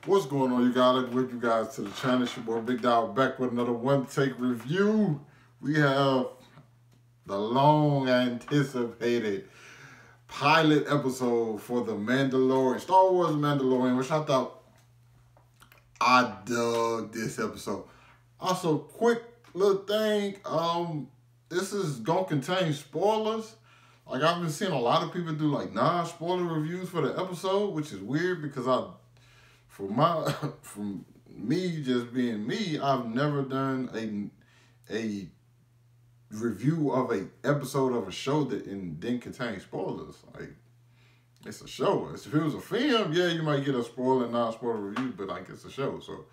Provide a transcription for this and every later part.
What's going on, you guys? Welcome you guys to the channel. It's your boy Big Dog back with another one take review. We have the long anticipated pilot episode for the Mandalorian, Star Wars Mandalorian, which I thought I dug this episode. Also, quick little thing, this is gonna contain spoilers. Like, I've been seeing a lot of people do like non-spoiler reviews for the episode, which is weird because from me just being me, I've never done a review of a episode of a show that didn't contain spoilers. Like, it's a show. If it was a film, yeah, you might get a spoiler and non-spoiler review, but like, it's a show. So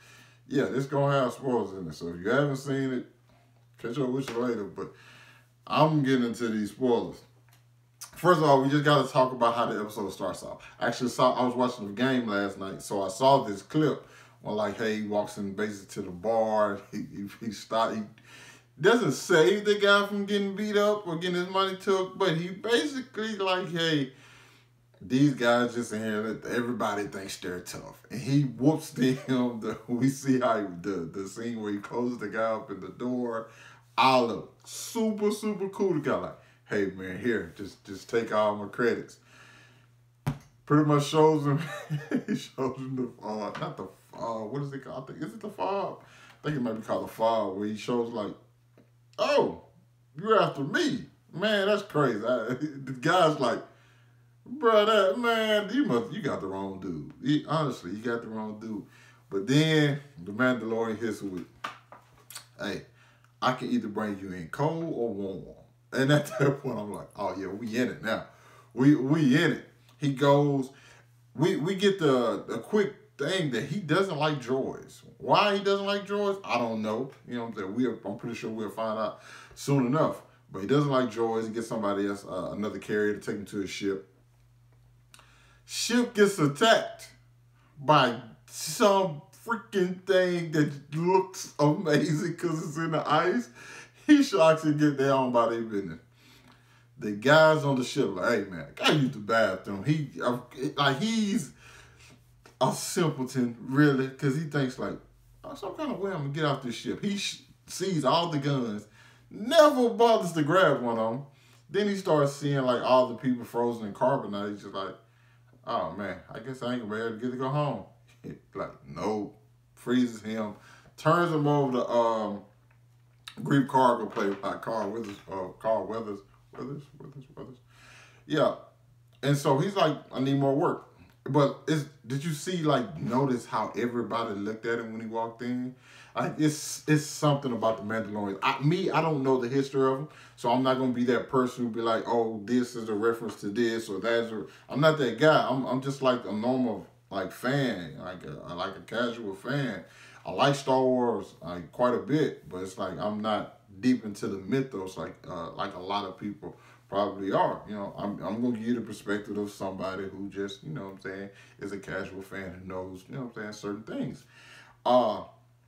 yeah, it's gonna have spoilers in it. So if you haven't seen it, catch up with you later. But I'm getting into these spoilers. First of all, we just got to talk about how the episode starts off. Actually, I was watching the game last night, so I saw this clip where, like, hey, he walks in basically to the bar. He doesn't save the guy from getting beat up or getting his money took, but he basically like, hey, these guys just in here, everybody thinks they're tough. And he whoops them. We see how the scene where he closes the guy up in the door. All of it. Super, super cool. The guy like, hey man, here, just take all my credits. Pretty much shows him, he shows him the, not the, what is it called? Is it the fob? I think it might be called the fob, where he shows like, oh, you're after me. Man, that's crazy. The guy's like, bro, man, you got the wrong dude. Honestly, you got the wrong dude. But then the Mandalorian hits with, hey, I can either bring you in cold or warm. And at that point, I'm like, oh, yeah, we in it now. We in it. He goes, we get the quick thing that he doesn't like droids. Why he doesn't like droids, I don't know. You know what I'm saying? I'm pretty sure we'll find out soon enough. But he doesn't like droids. He gets somebody else, another carrier to take him to his ship. Ship gets attacked by some freaking thing that looks amazing because it's in the ice. He shocks and get down by their business. The guys on the ship like, hey man, I gotta use the bathroom. He's a simpleton, really, because he thinks like, oh, some kind of way I'm gonna get off this ship. He sees all the guns, never bothers to grab one of them. Then he starts seeing like all the people frozen in carbonite. He's just like, oh man, I guess I ain't gonna be able to get to go home. Like, no, freezes him, turns him over to Greek cargo played by Carl Weathers. Yeah. And so he's like, I need more work. But did you see, like, notice how everybody looked at him when he walked in? Like, it's something about the Mandalorian. I don't know the history of him, so I'm not going to be that person who be like, oh, this is a reference to this or that's I'm not that guy. I'm just like a normal, like, fan, like a casual fan. I like Star Wars like quite a bit, but it's like I'm not deep into the mythos like a lot of people probably are. You know, I'm gonna give you the perspective of somebody who just, you know what I'm saying, is a casual fan who knows, you know what I'm saying, certain things.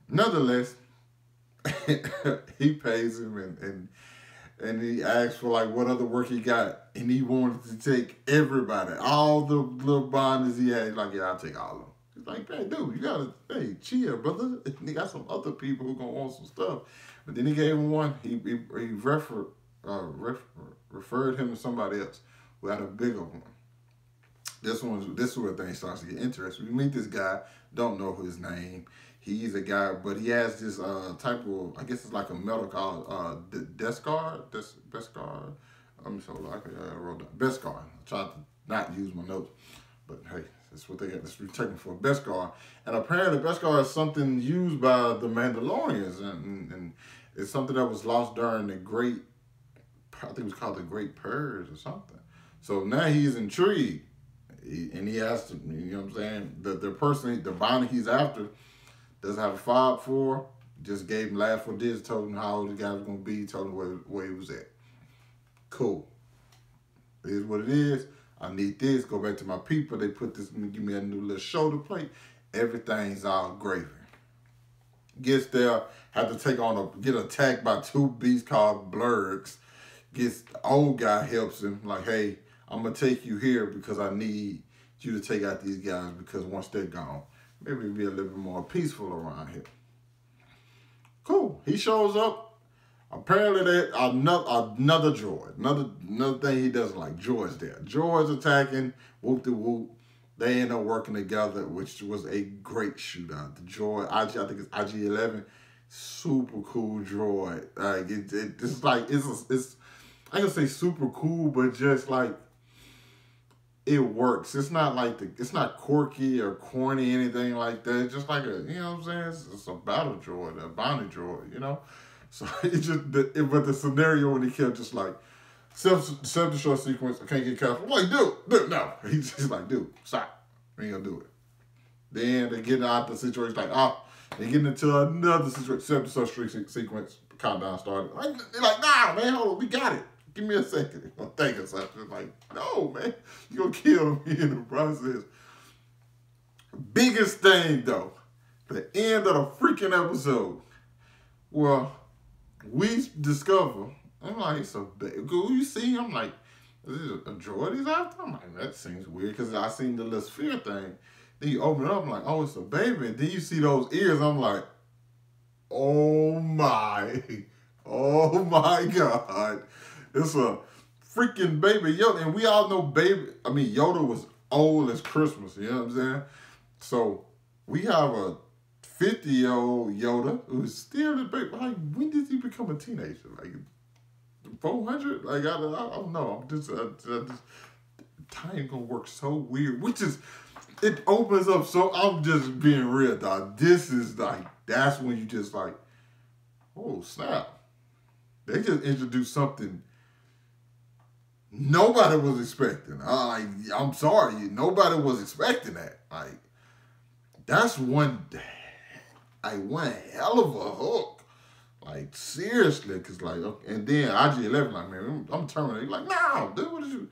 Nonetheless, he pays him and he asks for like what other work he got, and he wanted to take everybody, all the little bonders he had. He's like, yeah, I'll take all of them. He's like, hey, dude, you gotta, hey, chill, brother. And he got some other people who gonna want some stuff. But then he gave him one. He referred him to somebody else who had a bigger one. This is where things starts to get interesting. We meet this guy, don't know his name. He's a guy, but he has this type of, I guess it's like a metal called Beskar. I'm so like I wrote down Beskar. I tried to not use my notes, but hey, that's what they got. That's taken for Beskar. And apparently Beskar is something used by the Mandalorians, and it's something that was lost during the Great, I think it was called the Great Purge or something. So now he's intrigued, and he asked, you know what I'm saying, the person, the bounty he's after, doesn't have a fob for, just gave him last for this, told him how old the guy was going to be, told him where he was at. Cool. It is what it is. I need this. Go back to my people. They put this, give me a new little shoulder plate. Everything's all gravy. Gets there, have to get attacked by two beasts called blurgs. The old guy helps him, like, hey, I'm going to take you here because I need you to take out these guys because once they're gone, maybe be a little bit more peaceful around here. Cool. He shows up. Apparently, another droid. Another thing he doesn't like. Droid's there. Droid's attacking. Whoop de whoop. They end up working together, which was a great shootout. The droid, I think it's IG-11, super cool droid. Like it's like it's I can say super cool, but just like it works. It's not like it's not quirky or corny, anything like that. It's just like you know what I'm saying? It's a battle droid, a bounty droid, you know? So it's just, but the scenario when he kept just like, self-destruct sequence, I can't get caught. I'm like, dude, no. He's just like, dude, stop. We ain't gonna do it. Then they get out the situation, like, they get into another situation, self-destruct sequence, countdown started. They're like, nah, man, hold on, we got it. Give me a second. I'm thinking something. Like, no, man, you're gonna kill me in the process. Biggest thing, though, the end of the freaking episode. Well, we discover, I'm like, it's a baby. You see, I'm like, is this a droid he's after? I'm like, that seems weird, because I seen the little sphere thing. Then you open it up, I'm like, oh, it's a baby. And then you see those ears, I'm like, oh my God. It's a freaking baby Yoda. And we all know Yoda was old as Christmas, you know what I'm saying? So we have a 50-year-old Yoda who's still a baby. Like, when did he become a teenager? Like, 400? Like, I don't know. Time gonna work so weird. It opens up so, I'm just being real, dog. This is like, that's when you just like, oh, snap. They just introduced something nobody was expecting. I'm sorry, nobody was expecting that. Like, that's one hell of a hook. Like, seriously, because, like, okay, and then IG-11, like, man, I'm terminating. Like, no, dude, what is you?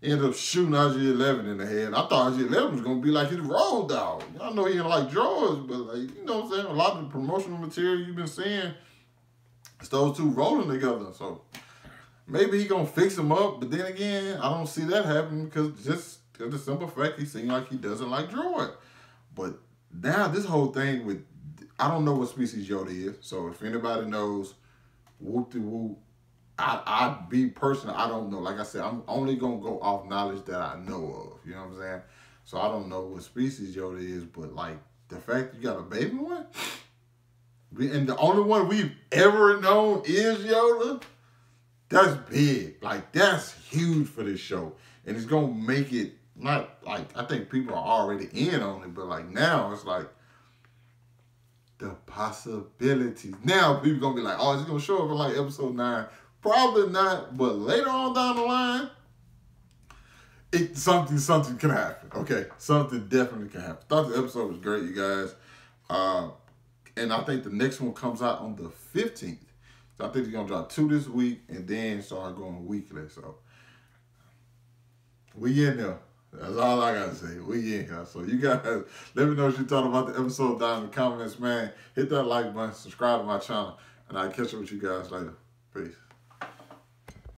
End up shooting IG-11 in the head. I thought IG-11 was going to be like his road dog. I know he didn't like droids, but, like, you know what I'm saying? A lot of the promotional material you've been seeing, it's those two rolling together. So maybe he going to fix him up, but then again, I don't see that happening because the simple fact he seems like he doesn't like droid. But now this whole thing with, I don't know what species Yoda is, so if anybody knows, whoop-de-whoop, I'd be personal, I don't know. Like I said, I'm only going to go off knowledge that I know of, you know what I'm saying? So I don't know what species Yoda is, but like the fact you got a baby one, and the only one we've ever known is Yoda, that's big. Like, that's huge for this show. And it's going to make it, not like, I think people are already in on it, but like now it's like, the possibilities. Now people going to be like, oh, is it going to show up in like episode 9? Probably not, but later on down the line, something can happen. Okay, something definitely can happen. Thought the episode was great, you guys. And I think the next one comes out on the 15th. So I think they're going to drop 2 this week and then start going weekly. So we in there. That's all I got to say. We in here. So you guys, let me know what you thought about the episode down in the comments, man. Hit that like button, subscribe to my channel, and I'll catch up with you guys later. Peace.